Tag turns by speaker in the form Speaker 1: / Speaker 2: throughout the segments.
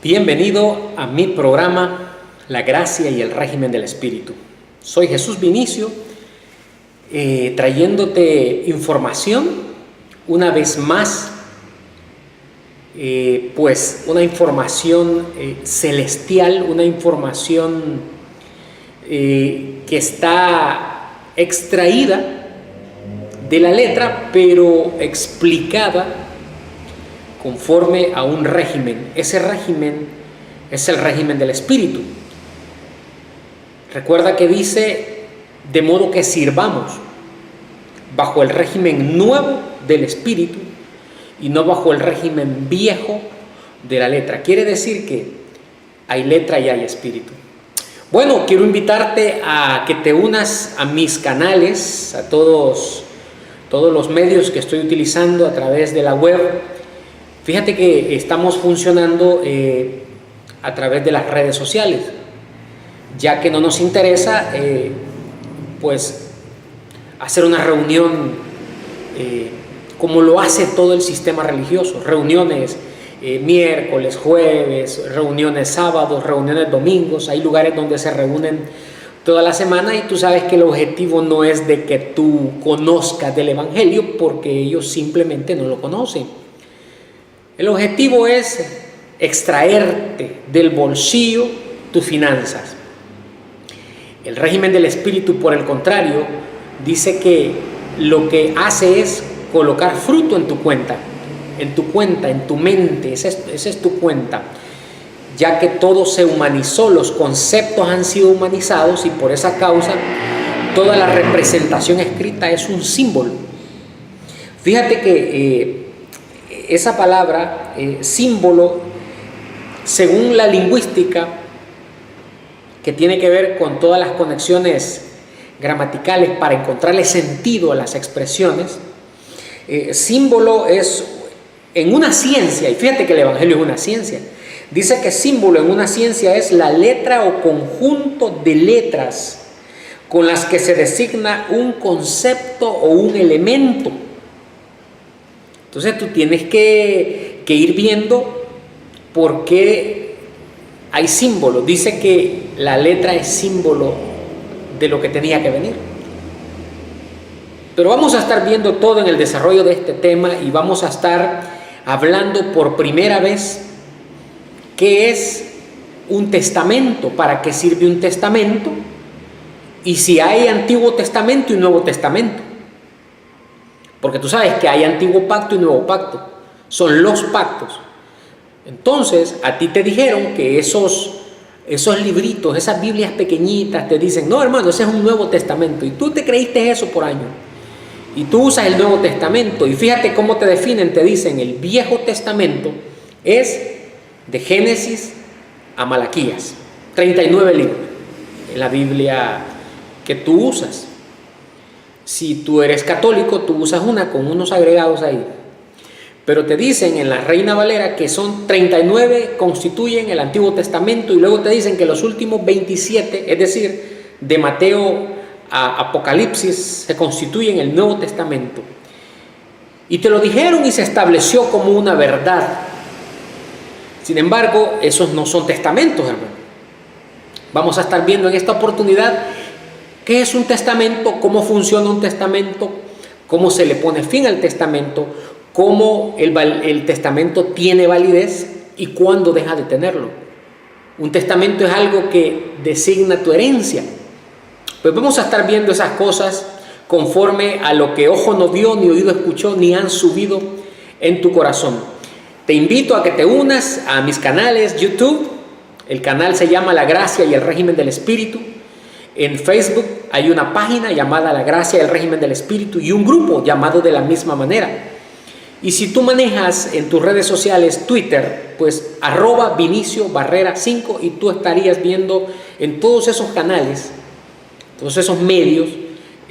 Speaker 1: Bienvenido a mi programa La Gracia y el Régimen del Espíritu. Soy Jesús Vinicio, trayéndote información una vez más, pues una información celestial, una información que está extraída de la letra, pero explicada conforme a un régimen. Ese régimen es el régimen del Espíritu. Recuerda que dice, de modo que sirvamos bajo el régimen nuevo del Espíritu y no bajo el régimen viejo de la letra. Quiere decir que hay letra y hay espíritu. Bueno, quiero invitarte a que te unas a mis canales, a todos los medios que estoy utilizando a través de la web. Fíjate que estamos funcionando a través de las redes sociales, ya que no nos interesa pues hacer una reunión como lo hace todo el sistema religioso, reuniones miércoles, jueves, reuniones sábados, reuniones domingos. Hay lugares donde se reúnen toda la semana y tú sabes que el objetivo no es de que tú conozcas del Evangelio, porque ellos simplemente no lo conocen. El objetivo es extraerte del bolsillo tus finanzas. El régimen del Espíritu, por el contrario, dice que lo que hace es colocar fruto en tu cuenta, en tu mente. Esa es tu cuenta, ya que todo se humanizó, los conceptos han sido humanizados y por esa causa toda la representación escrita es un símbolo. Fíjate que esa palabra símbolo, según la lingüística, que tiene que ver con todas las conexiones gramaticales para encontrarle sentido a las expresiones, símbolo es en una ciencia, y fíjate que el Evangelio es una ciencia, dice que símbolo en una ciencia es la letra o conjunto de letras con las que se designa un concepto o un elemento. Entonces tú tienes que ir viendo por qué hay símbolos. Dice que la letra es símbolo de lo que tenía que venir. Pero vamos a estar viendo todo en el desarrollo de este tema y vamos a estar hablando por primera vez qué es un testamento, para qué sirve un testamento y si hay Antiguo Testamento y Nuevo Testamento. Porque tú sabes que hay Antiguo Pacto y Nuevo Pacto. Son los pactos. Entonces, a ti te dijeron que esos libritos, esas Biblias pequeñitas, te dicen, no hermano, ese es un Nuevo Testamento. Y tú te creíste eso por años. Y tú usas el Nuevo Testamento. Y fíjate cómo te definen. Te dicen, el Viejo Testamento es de Génesis a Malaquías. 39 libros en la Biblia que tú usas. Si tú eres católico, tú usas una con unos agregados ahí. Pero te dicen en la Reina Valera que son 39 constituyen el Antiguo Testamento y luego te dicen que los últimos 27, es decir, de Mateo a Apocalipsis, se constituyen el Nuevo Testamento. Y te lo dijeron y se estableció como una verdad. Sin embargo, esos no son testamentos, hermano. Vamos a estar viendo en esta oportunidad ¿qué es un testamento? ¿Cómo funciona un testamento? ¿Cómo se le pone fin al testamento? ¿Cómo el testamento tiene validez y cuándo deja de tenerlo? Un testamento es algo que designa tu herencia. Pues vamos a estar viendo esas cosas conforme a lo que ojo no vio, ni oído escuchó, ni han subido en tu corazón. Te invito a que te unas a mis canales YouTube. El canal se llama La Gracia y el Régimen del Espíritu. En Facebook hay una página llamada La Gracia y el Régimen del Espíritu y un grupo llamado de la misma manera. Y si tú manejas en tus redes sociales Twitter, pues @VinicioBarrera5 y tú estarías viendo en todos esos canales, todos esos medios,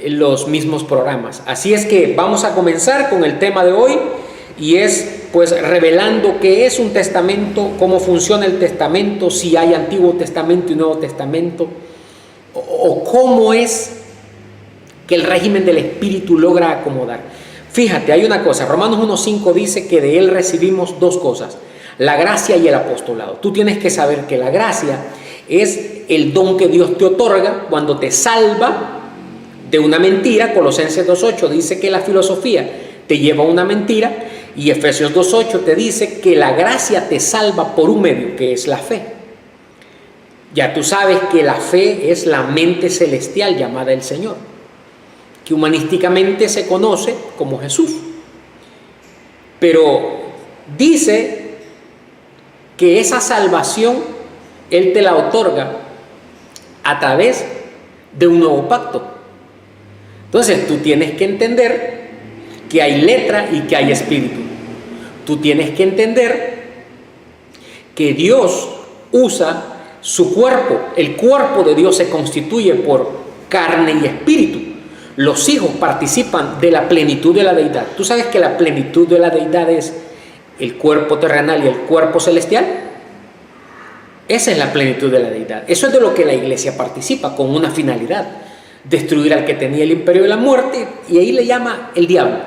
Speaker 1: los mismos programas. Así es que vamos a comenzar con el tema de hoy y es pues revelando qué es un testamento, cómo funciona el testamento, si hay Antiguo Testamento y Nuevo Testamento, o cómo es que el régimen del Espíritu logra acomodar. Fíjate, hay una cosa, Romanos 1:5 dice que de él recibimos dos cosas, la gracia y el apostolado. Tú tienes que saber que la gracia es el don que Dios te otorga cuando te salva de una mentira. Colosenses 2.8 dice que la filosofía te lleva a una mentira, y Efesios 2.8 te dice que la gracia te salva por un medio, que es la fe. Ya tú sabes que la fe es la mente celestial llamada el Señor, que humanísticamente se conoce como Jesús. Pero dice que esa salvación Él te la otorga a través de un nuevo pacto. Entonces tú tienes que entender que hay letra y que hay espíritu. Tú tienes que entender que Dios usa su cuerpo. El cuerpo de Dios se constituye por carne y espíritu. Los hijos participan de la plenitud de la deidad. ¿Tú sabes que la plenitud de la deidad es el cuerpo terrenal y el cuerpo celestial? Esa es la plenitud de la deidad. Eso es de lo que la iglesia participa, con una finalidad: destruir al que tenía el imperio de la muerte, y ahí le llama el diablo.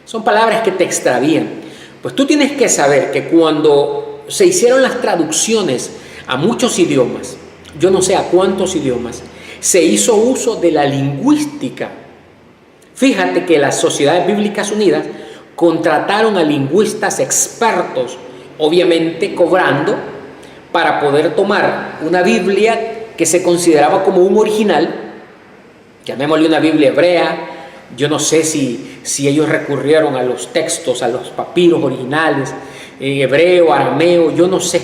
Speaker 1: Son palabras que te extravían. Pues tú tienes que saber que cuando se hicieron las traducciones a muchos idiomas, yo no sé a cuántos idiomas, se hizo uso de la lingüística. Fíjate que las Sociedades Bíblicas Unidas contrataron a lingüistas expertos, obviamente cobrando, para poder tomar una Biblia que se consideraba como un original, llamémosle una Biblia hebrea. Yo no sé si ellos recurrieron a los textos, a los papiros originales, en hebreo, arameo, yo no sé.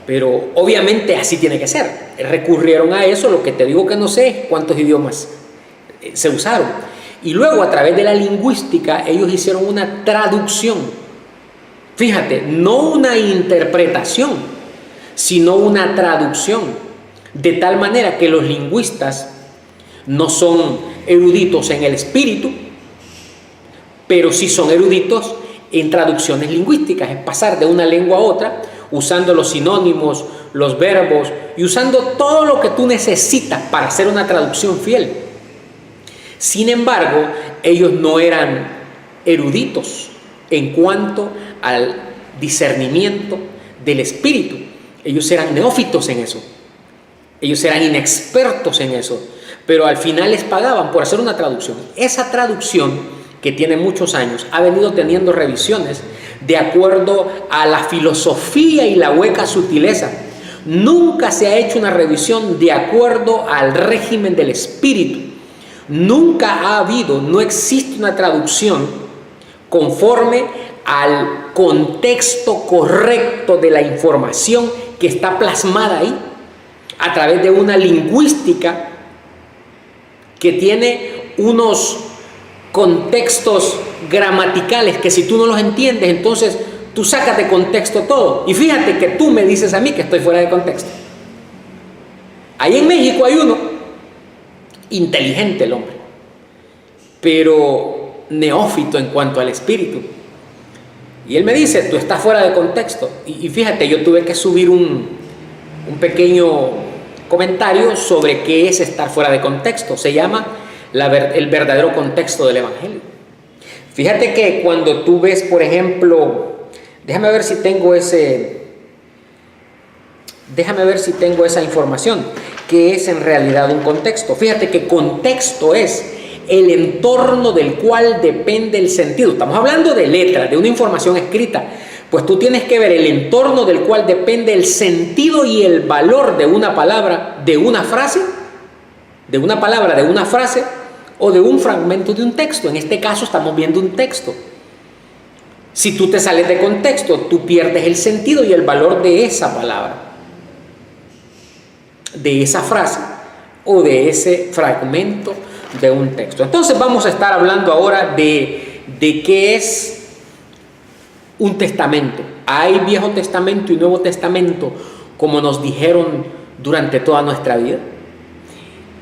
Speaker 1: Pero obviamente así tiene que ser. Recurrieron a eso. Lo que te digo que no sé es cuántos idiomas se usaron. Y luego, a través de la lingüística, ellos hicieron una traducción. Fíjate, no una interpretación, sino una traducción. De tal manera que los lingüistas no son eruditos en el espíritu, pero sí son eruditos en traducciones lingüísticas. Es pasar de una lengua a otra, usando los sinónimos, los verbos, y usando todo lo que tú necesitas para hacer una traducción fiel. Sin embargo, ellos no eran eruditos en cuanto al discernimiento del espíritu. Ellos eran neófitos en eso. Ellos eran inexpertos en eso. Pero al final les pagaban por hacer una traducción. Esa traducción, que tiene muchos años, ha venido teniendo revisiones de acuerdo a la filosofía y la hueca sutileza. Nunca se ha hecho una revisión de acuerdo al régimen del espíritu. Nunca ha habido, no existe una traducción conforme al contexto correcto de la información que está plasmada ahí, a través de una lingüística que tiene unos contextos gramaticales que si tú no los entiendes, entonces tú sacas de contexto todo. Y fíjate que tú me dices a mí que estoy fuera de contexto. Ahí en México hay uno, inteligente el hombre, pero neófito en cuanto al espíritu. Y él me dice, tú estás fuera de contexto. Y fíjate, yo tuve que subir un pequeño comentario sobre qué es estar fuera de contexto. Se llama el verdadero contexto del Evangelio. Fíjate que cuando tú ves, por ejemplo, déjame ver si tengo esa información, que es en realidad un contexto. Fíjate que contexto es el entorno del cual depende el sentido. Estamos hablando de letra, de una información escrita. Pues tú tienes que ver el entorno del cual depende el sentido y el valor de una palabra, de una frase, o de un fragmento de un texto. En este caso estamos viendo un texto. Si tú te sales de contexto, tú pierdes el sentido y el valor de esa palabra, de esa frase o de ese fragmento de un texto. Entonces vamos a estar hablando ahora de qué es un testamento. Hay Viejo Testamento y Nuevo Testamento, como nos dijeron durante toda nuestra vida.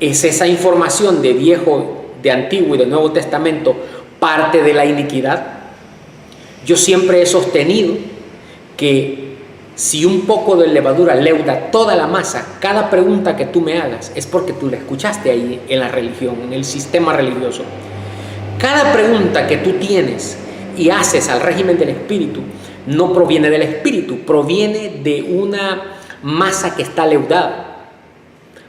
Speaker 1: ¿Es esa información de Antiguo y de Nuevo Testamento parte de la iniquidad? Yo siempre he sostenido que si un poco de levadura leuda toda la masa, cada pregunta que tú me hagas es porque tú la escuchaste ahí en la religión, en el sistema religioso. Cada pregunta que tú tienes y haces al régimen del espíritu no proviene del espíritu, proviene de una masa que está leudada.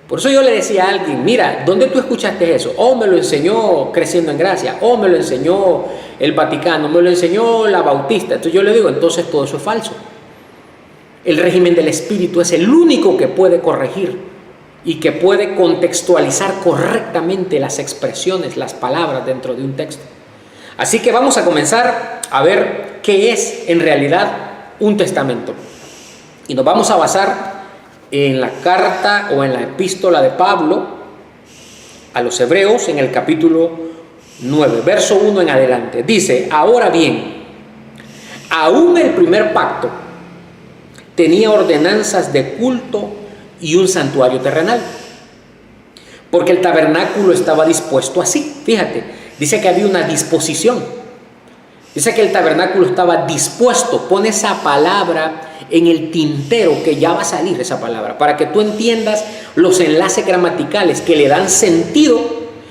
Speaker 1: Por eso yo le decía a alguien, mira, ¿dónde tú escuchaste eso? Oh, me lo enseñó Creciendo en Gracia, oh, me lo enseñó el Vaticano, me lo enseñó la Bautista. Entonces yo le digo, entonces todo eso es falso. El régimen del espíritu es el único que puede corregir y que puede contextualizar correctamente las expresiones, las palabras dentro de un texto. Así que vamos a comenzar a ver qué es en realidad un testamento. Y nos vamos a basar en la carta o en la epístola de Pablo a los Hebreos en el capítulo 9, verso 1 en adelante. Dice, ahora bien, aún el primer pacto tenía ordenanzas de culto y un santuario terrenal, porque el tabernáculo estaba dispuesto así. Fíjate, dice que había una disposición. Dice que el tabernáculo estaba dispuesto. Pone esa palabra en el tintero, que ya va a salir esa palabra, para que tú entiendas los enlaces gramaticales que le dan sentido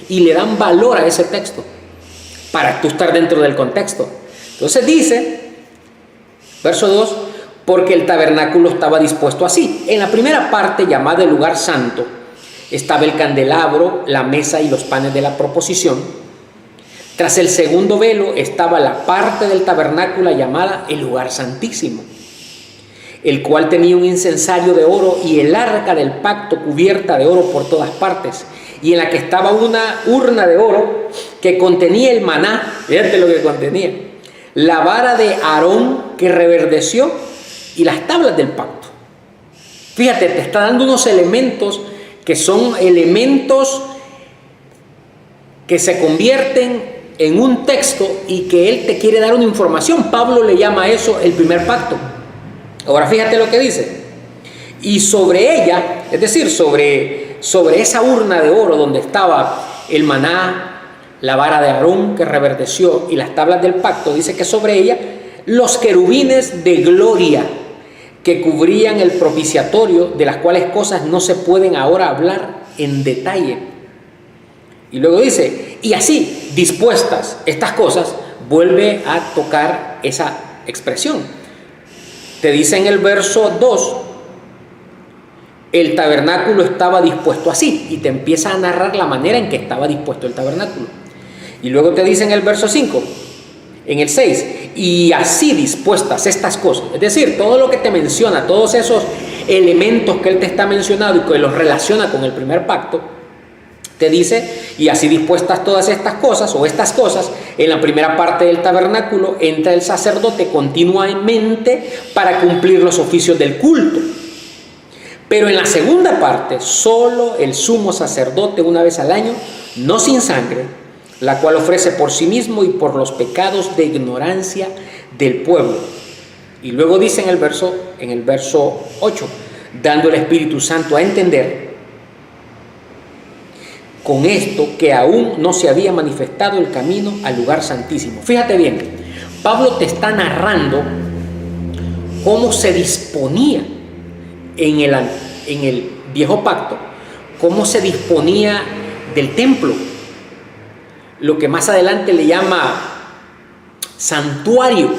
Speaker 1: y le dan valor a ese texto, para tú estar dentro del contexto. Entonces dice, verso 2, porque el tabernáculo estaba dispuesto así. En la primera parte, llamada el lugar santo, estaba el candelabro, la mesa y los panes de la proposición. Tras el segundo velo estaba la parte del tabernáculo llamada el lugar santísimo, el cual tenía un incensario de oro y el arca del pacto cubierta de oro por todas partes, y en la que estaba una urna de oro que contenía el maná. Fíjate lo que contenía: la vara de Aarón que reverdeció y las tablas del pacto. Fíjate, te está dando unos elementos que son elementos que se convierten en un texto y que él te quiere dar una información. Pablo le llama a eso el primer pacto. Ahora fíjate lo que dice. Y sobre ella, es decir, sobre esa urna de oro donde estaba el maná, la vara de Aarón que reverdeció y las tablas del pacto, dice que sobre ella los querubines de gloria que cubrían el propiciatorio, de las cuales cosas no se pueden ahora hablar en detalle. Y luego dice, y así dispuestas estas cosas, vuelve a tocar esa expresión. Te dice en el verso 2, el tabernáculo estaba dispuesto así, y te empieza a narrar la manera en que estaba dispuesto el tabernáculo. Y luego te dice en el verso 5, en el 6, y así dispuestas estas cosas, es decir, todo lo que te menciona, todos esos elementos que él te está mencionando y que los relaciona con el primer pacto, te dice, y así dispuestas todas estas cosas, o estas cosas, en la primera parte del tabernáculo entra el sacerdote continuamente para cumplir los oficios del culto. Pero en la segunda parte, solo el sumo sacerdote una vez al año, no sin sangre, la cual ofrece por sí mismo y por los pecados de ignorancia del pueblo. Y luego dice en el verso 8, dando el Espíritu Santo a entender con esto que aún no se había manifestado el camino al lugar santísimo. Fíjate bien, Pablo te está narrando cómo se disponía en el viejo pacto, cómo se disponía del templo, lo que más adelante le llama santuario.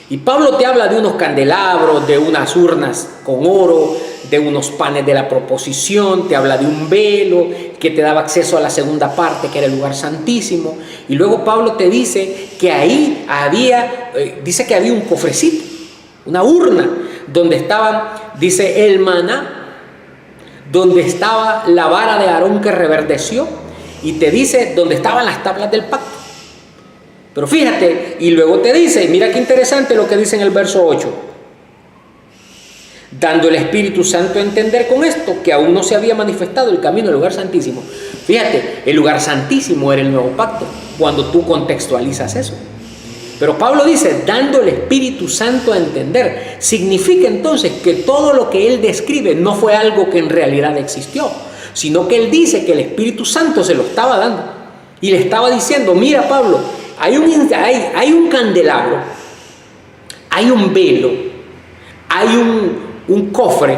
Speaker 1: Y Pablo te habla de unos candelabros, de unas urnas con oro, de unos panes de la proposición, te habla de un velo que te daba acceso a la segunda parte, que era el lugar santísimo. Y luego Pablo te dice que ahí había un cofrecito, una urna, donde estaba, dice, el maná, donde estaba la vara de Aarón que reverdeció, y te dice donde estaban las tablas del pacto. Pero fíjate, y luego te dice, mira qué interesante lo que dice en el verso 8, dando el Espíritu Santo a entender con esto que aún no se había manifestado el camino del lugar santísimo. Fíjate, el lugar santísimo era el nuevo pacto, cuando tú contextualizas eso. Pero Pablo dice, dando el Espíritu Santo a entender, significa entonces que todo lo que él describe no fue algo que en realidad existió, sino que él dice que el Espíritu Santo se lo estaba dando y le estaba diciendo, mira Pablo, hay un candelabro, hay un velo, hay un cofre,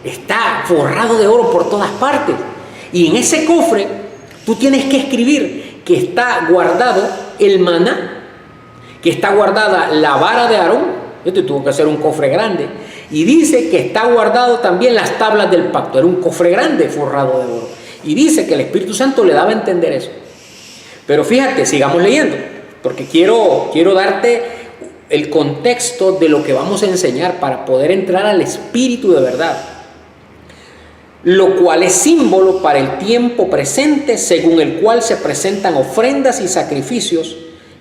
Speaker 1: está forrado de oro por todas partes, y en ese cofre tú tienes que escribir que está guardado el maná que está guardada la vara de Aarón. Esto tuvo que ser un cofre grande. Y dice que está guardado también las tablas del pacto. Era un cofre grande forrado de oro. Y dice que el Espíritu Santo le daba a entender eso. Pero fíjate, sigamos leyendo, porque quiero darte el contexto de lo que vamos a enseñar para poder entrar al Espíritu de verdad. Lo cual es símbolo para el tiempo presente, según el cual se presentan ofrendas y sacrificios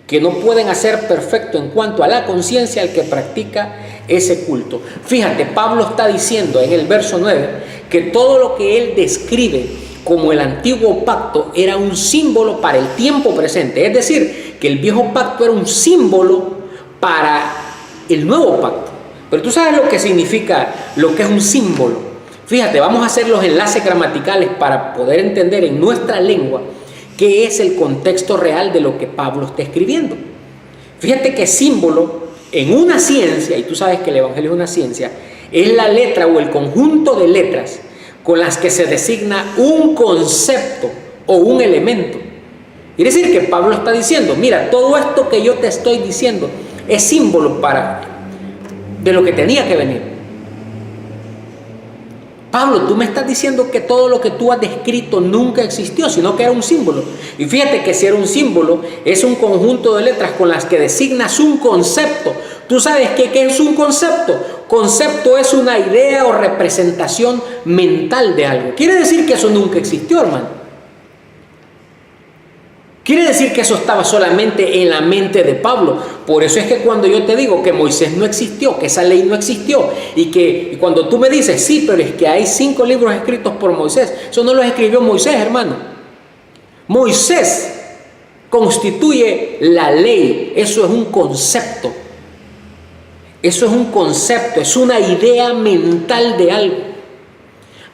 Speaker 1: que no pueden hacer perfecto en cuanto a la conciencia al que practica ese culto. Fíjate, Pablo está diciendo en el verso 9 que todo lo que él describe como el antiguo pacto era un símbolo para el tiempo presente. Es decir, que el viejo pacto era un símbolo para el nuevo pacto. Pero tú sabes lo que significa, lo que es un símbolo. Fíjate, vamos a hacer los enlaces gramaticales para poder entender en nuestra lengua qué es el contexto real de lo que Pablo está escribiendo. Fíjate que símbolo en una ciencia, y tú sabes que el Evangelio es una ciencia, es la letra o el conjunto de letras con las que se designa un concepto o un elemento. Quiere decir que Pablo está diciendo, mira, todo esto que yo te estoy diciendo es símbolo de lo que tenía que venir. Pablo, tú me estás diciendo que todo lo que tú has descrito nunca existió, sino que era un símbolo. Y fíjate que si era un símbolo, es un conjunto de letras con las que designas un concepto. ¿Tú sabes qué es un concepto? Concepto es una idea o representación mental de algo. Quiere decir que eso nunca existió, hermano. Quiere decir que eso estaba solamente en la mente de Pablo. Por eso es que cuando yo te digo que Moisés no existió, que esa ley no existió, y cuando tú me dices, sí, pero es que hay 5 libros escritos por Moisés, eso no los escribió Moisés, hermano. Moisés constituye la ley, eso es un concepto. Eso es un concepto, es una idea mental de algo.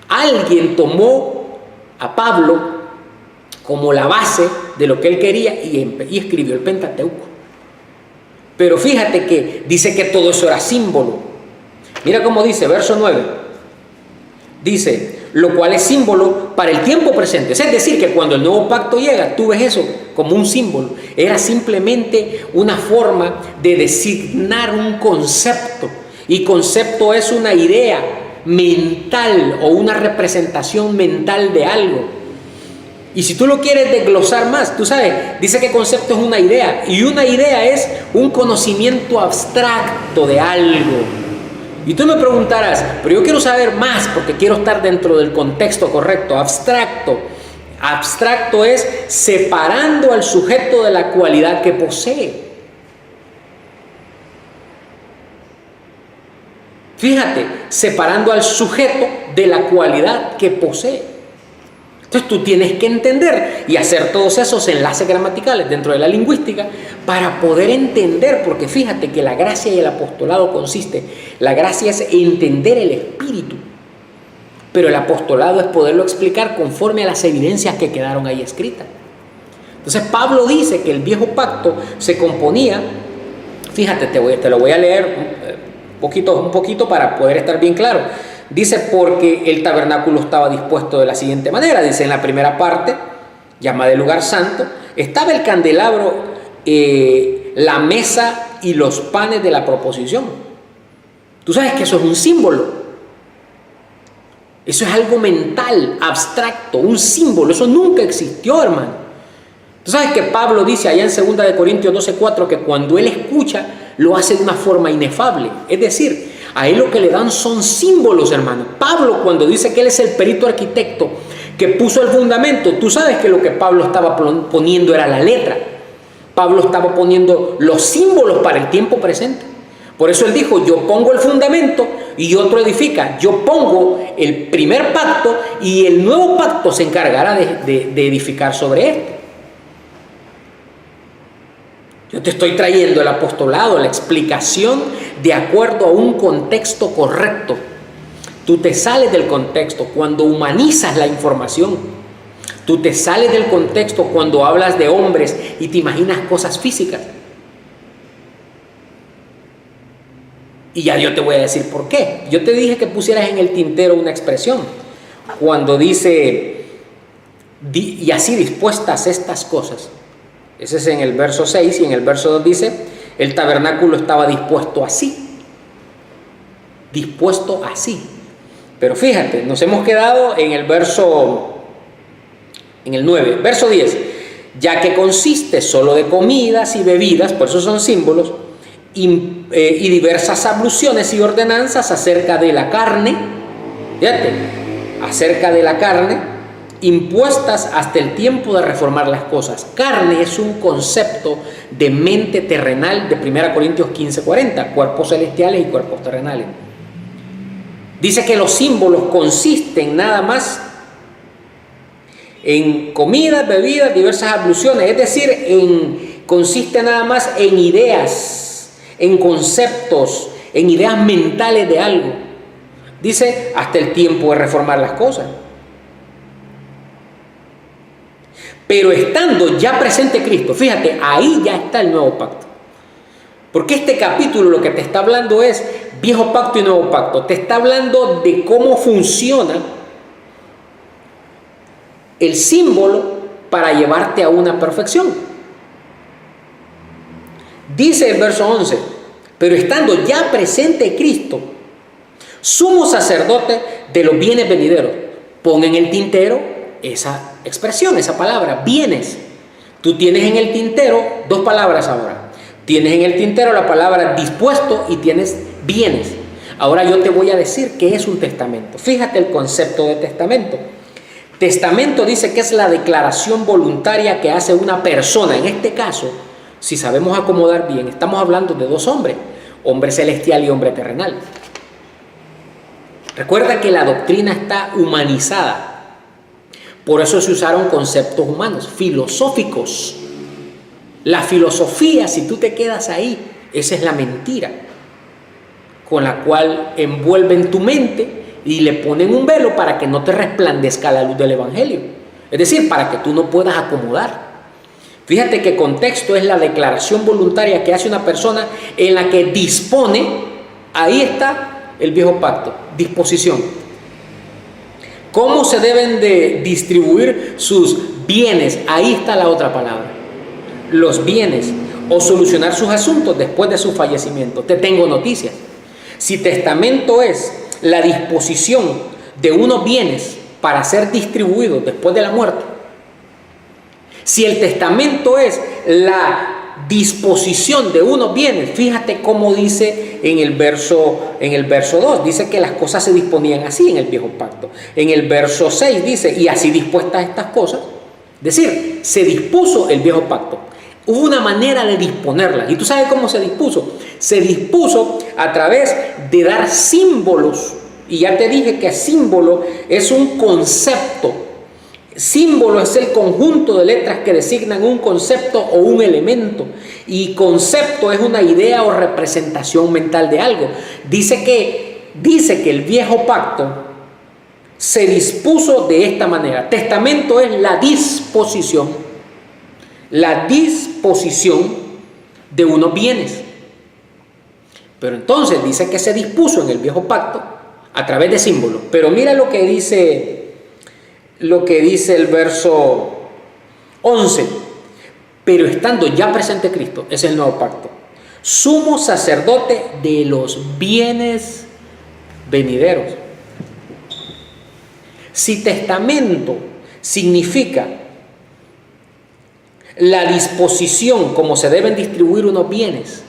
Speaker 1: Alguien tomó a Pablo como la base de lo que él quería y escribió el Pentateuco. Pero fíjate que dice que todo eso era símbolo. Mira cómo dice, verso 9. Dice, lo cual es símbolo para el tiempo presente. Es decir, que cuando el nuevo pacto llega, tú ves eso como un símbolo. Era simplemente una forma de designar un concepto. Y concepto es una idea mental o una representación mental de algo. Y si tú lo quieres desglosar más, tú sabes, dice que concepto es una idea. Y una idea es un conocimiento abstracto de algo. Y tú me preguntarás, pero yo quiero saber más porque quiero estar dentro del contexto correcto. Abstracto. Abstracto es separando al sujeto de la cualidad que posee. Fíjate, separando al sujeto de la cualidad que posee. Entonces tú tienes que entender y hacer todos esos enlaces gramaticales dentro de la lingüística para poder entender, porque fíjate que la gracia y el apostolado consiste, la gracia es entender el espíritu, pero el apostolado es poderlo explicar conforme a las evidencias que quedaron ahí escritas. Entonces Pablo dice que el viejo pacto se componía, fíjate, te lo voy a leer un poquito para poder estar bien claro. Dice, porque el tabernáculo estaba dispuesto de la siguiente manera. Dice, en la primera parte, llamada el lugar santo, estaba el candelabro, la mesa y los panes de la proposición. Tú sabes que eso es un símbolo. Eso es algo mental, abstracto, un símbolo. Eso nunca existió, hermano. Tú sabes que Pablo dice allá en 2 Corintios 12:4 que cuando él escucha, lo hace de una forma inefable. Es decir, a él lo que le dan son símbolos, hermano. Pablo, cuando dice que él es el perito arquitecto que puso el fundamento, tú sabes que lo que Pablo estaba poniendo era la letra. Pablo estaba poniendo los símbolos para el tiempo presente. Por eso él dijo, yo pongo el fundamento y otro edifica. Yo pongo el primer pacto y el nuevo pacto se encargará de edificar sobre él. Yo te estoy trayendo el apostolado, la explicación de acuerdo a un contexto correcto. Tú te sales del contexto cuando humanizas la información. Tú te sales del contexto cuando hablas de hombres y te imaginas cosas físicas. Y ya yo te voy a decir por qué. Yo te dije que pusieras en el tintero una expresión. Cuando dice, y así dispuestas estas cosas. Ese es en el verso 6 y en el verso 2 dice, El tabernáculo estaba dispuesto así. Dispuesto así. Pero fíjate, nos hemos quedado en el 9, verso 10. Ya que consiste solo de comidas y bebidas, por eso son símbolos, y diversas abluciones y ordenanzas acerca de la carne, fíjate, acerca de la carne, impuestas hasta el tiempo de reformar las cosas. Carne es un concepto de mente terrenal de 1 Corintios 15:40, cuerpos celestiales y cuerpos terrenales. Dice que los símbolos consisten nada más en comidas, bebidas, diversas abluciones, es decir, consiste nada más en ideas, en conceptos, en ideas mentales de algo. Dice, hasta el tiempo de reformar las cosas. Pero estando ya presente Cristo, fíjate, ahí ya está el nuevo pacto. Porque este capítulo lo que te está hablando es viejo pacto y nuevo pacto. Te está hablando de cómo funciona el símbolo para llevarte a una perfección. Dice el verso 11, pero estando ya presente Cristo, sumo sacerdote de los bienes venideros. Pon en el tintero esa expresión, esa palabra, bienes. Tú tienes en el tintero dos palabras ahora. Tienes en el tintero la palabra dispuesto y tienes bienes. Ahora yo te voy a decir qué es un testamento. Fíjate el concepto de testamento. Testamento dice que es la declaración voluntaria que hace una persona. En este caso, si sabemos acomodar bien, estamos hablando de dos hombres, hombre celestial y hombre terrenal. Recuerda que la doctrina está humanizada. Por eso se usaron conceptos humanos, filosóficos. La filosofía, si tú te quedas ahí, esa es la mentira con la cual envuelven tu mente y le ponen un velo para que no te resplandezca la luz del Evangelio. Es decir, para que tú no puedas acomodar. Fíjate que contexto es la declaración voluntaria que hace una persona en la que dispone. Ahí está el viejo pacto, disposición. ¿Cómo se deben de distribuir sus bienes? Ahí está la otra palabra. Los bienes, o solucionar sus asuntos después de su fallecimiento. Te tengo noticias. Si testamento es la disposición de unos bienes para ser distribuidos después de la muerte, si el testamento es la disposición de unos bienes, fíjate cómo dice en el verso 2, dice que las cosas se disponían así en el viejo pacto. En el verso 6 dice, y así dispuestas estas cosas, es decir, se dispuso el viejo pacto. Hubo una manera de disponerlas. ¿Y tú sabes cómo se dispuso? Se dispuso a través de dar símbolos. Y ya te dije que símbolo es un concepto. Símbolo es el conjunto de letras que designan un concepto o un elemento. Y concepto es una idea o representación mental de algo. Dice que el viejo pacto se dispuso de esta manera. Testamento es la disposición de unos bienes. Pero entonces dice que se dispuso en el viejo pacto a través de símbolos. Pero mira lo que dice el verso 11. Pero estando ya presente Cristo, es el nuevo pacto, sumo sacerdote de los bienes venideros. Si testamento significa la disposición como se deben distribuir unos bienes,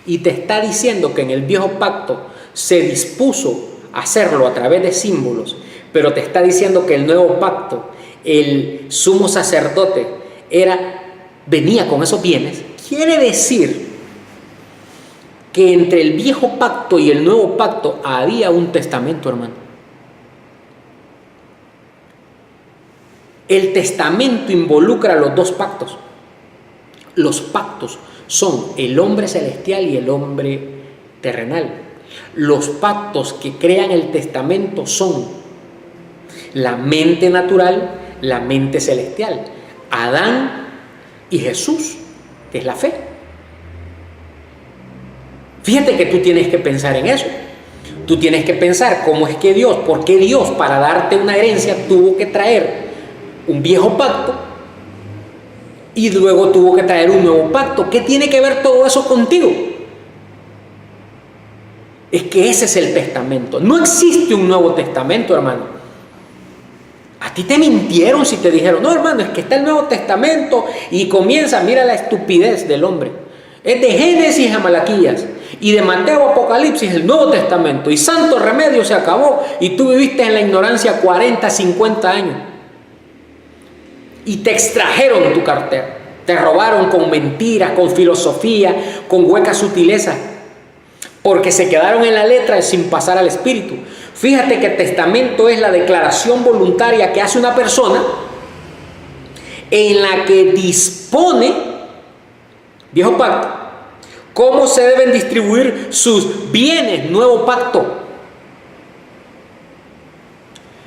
Speaker 1: y te está diciendo que en el viejo pacto se dispuso a hacerlo a través de símbolos, pero te está diciendo que el nuevo pacto, el sumo sacerdote venía con esos bienes, quiere decir que entre el viejo pacto y el nuevo pacto había un testamento, hermano. El testamento involucra los dos pactos. Los pactos son el hombre celestial y el hombre terrenal. Los pactos que crean el testamento son la mente natural, la mente celestial. Adán y Jesús, que es la fe. Fíjate que tú tienes que pensar en eso. Tú tienes que pensar cómo es que Dios, por qué Dios para darte una herencia tuvo que traer un viejo pacto Y luego tuvo que traer un nuevo pacto. ¿Qué tiene que ver todo eso contigo? Es que ese es el testamento. No existe un Nuevo Testamento, hermano. A ti te mintieron si te dijeron, no, hermano, es que está el Nuevo Testamento y comienza, mira la estupidez del hombre. Es de Génesis a Malaquías y de Mateo a Apocalipsis el Nuevo Testamento, y santo remedio, se acabó y tú viviste en la ignorancia 40, 50 años y te extrajeron tu cartera, te robaron con mentiras, con filosofía, con huecas sutilezas, porque se quedaron en la letra sin pasar al espíritu. Fíjate que testamento es la declaración voluntaria que hace una persona en la que dispone, viejo pacto, cómo se deben distribuir sus bienes, nuevo pacto.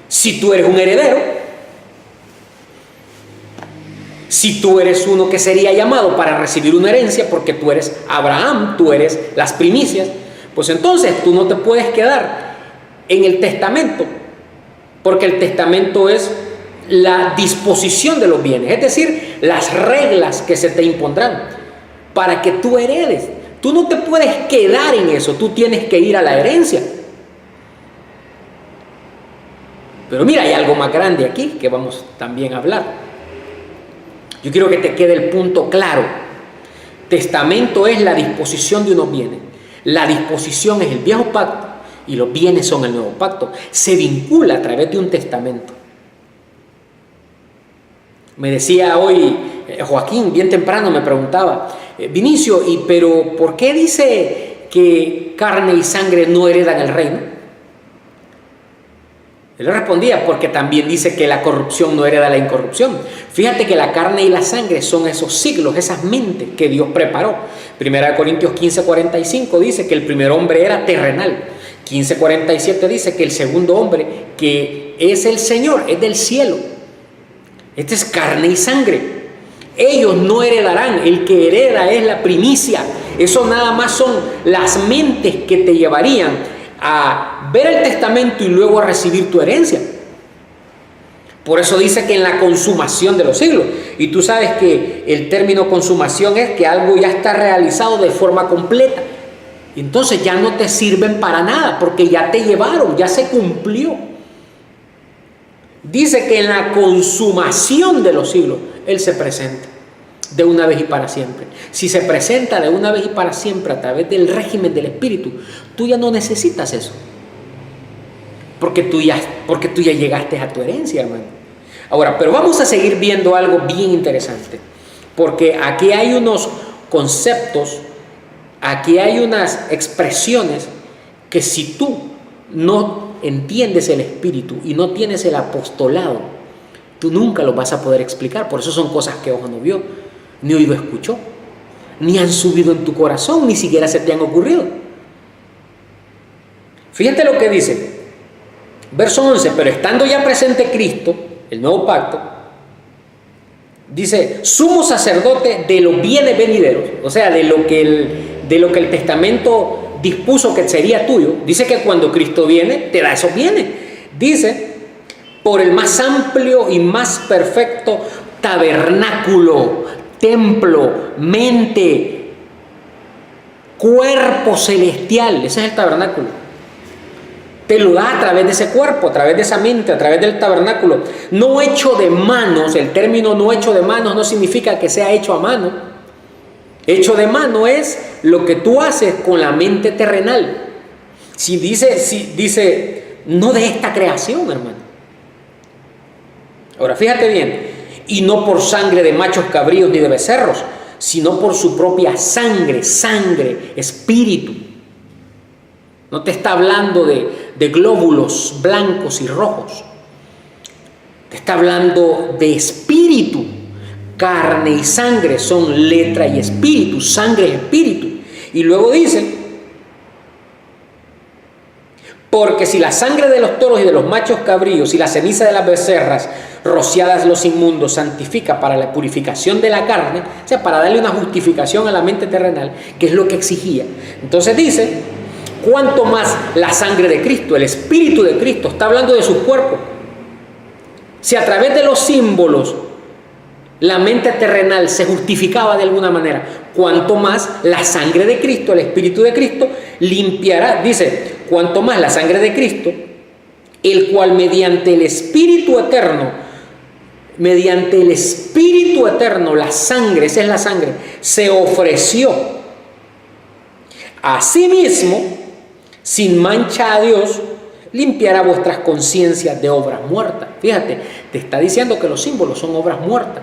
Speaker 1: Si tú eres un heredero, si tú eres uno que sería llamado para recibir una herencia, porque tú eres Abraham, tú eres las primicias, pues entonces tú no te puedes quedar en el testamento, porque el testamento es la disposición de los bienes, es decir, las reglas que se te impondrán para que tú heredes. Tú no te puedes quedar en eso, tú tienes que ir a la herencia. Pero mira, hay algo más grande aquí que vamos también a hablar. Yo quiero que te quede el punto claro. Testamento es la disposición de unos bienes. La disposición es el viejo pacto y los bienes son el nuevo pacto. Se vincula a través de un testamento. Me decía hoy Joaquín, bien temprano me preguntaba, Vinicio, pero ¿por qué dice que carne y sangre no heredan el reino? Él le respondía, porque también dice que la corrupción no hereda la incorrupción. Fíjate que la carne y la sangre son esos siglos, esas mentes que Dios preparó. 1 Corintios 15:45 dice que el primer hombre era terrenal. 15:47 dice que el segundo hombre, que es el Señor, es del cielo. Este es carne y sangre. Ellos no heredarán, el que hereda es la primicia. Eso nada más son las mentes que te llevarían a ver el testamento y luego a recibir tu herencia. Por eso dice que en la consumación de los siglos. Y tú sabes que el término consumación es que algo ya está realizado de forma completa. Entonces ya no te sirven para nada, porque ya te llevaron, ya se cumplió. Dice que en la consumación de los siglos Él se presenta de una vez y para siempre. Si se presenta de una vez y para siempre a través del régimen del Espíritu, tú ya no necesitas eso, porque tú ya llegaste a tu herencia, hermano. Ahora, pero vamos a seguir viendo algo bien interesante, porque aquí hay unos conceptos, aquí hay unas expresiones que si tú no entiendes el Espíritu y no tienes el apostolado, tú nunca lo vas a poder explicar. Por eso son cosas que ojo no vio, ni oído escuchó, ni han subido en tu corazón, ni siquiera se te han ocurrido. Fíjate lo que dice, verso 11, pero estando ya presente Cristo, el nuevo pacto, dice, sumo sacerdote de los bienes venideros, o sea, de lo que el testamento dispuso que sería tuyo. Dice que cuando Cristo viene, te da esos bienes. Dice, por el más amplio y más perfecto tabernáculo, templo, mente, cuerpo celestial. Ese es el tabernáculo. Te lo da a través de ese cuerpo, a través de esa mente, a través del tabernáculo. No hecho de manos. El término no hecho de manos no significa que sea hecho a mano. Hecho de mano es lo que tú haces con la mente terrenal. Si dice no de esta creación, hermano. Ahora fíjate bien, y no por sangre de machos cabríos ni de becerros, sino por su propia sangre, espíritu. No te está hablando de glóbulos blancos y rojos. Te está hablando de espíritu. Carne y sangre son letra y espíritu, sangre y espíritu. Y luego dice, porque si la sangre de los toros y de los machos cabríos y la ceniza de las becerras rociadas los inmundos santifica para la purificación de la carne, o sea, para darle una justificación a la mente terrenal, que es lo que exigía. Entonces dice, cuánto más la sangre de Cristo, el espíritu de Cristo, está hablando de su cuerpo. Si a través de los símbolos la mente terrenal se justificaba de alguna manera, cuanto más la sangre de Cristo, el Espíritu de Cristo, limpiará, dice, cuanto más la sangre de Cristo, el cual mediante el Espíritu eterno, la sangre, esa es la sangre, se ofreció a sí mismo, sin mancha a Dios, limpiará vuestras conciencias de obras muertas. Fíjate, te está diciendo que los símbolos son obras muertas.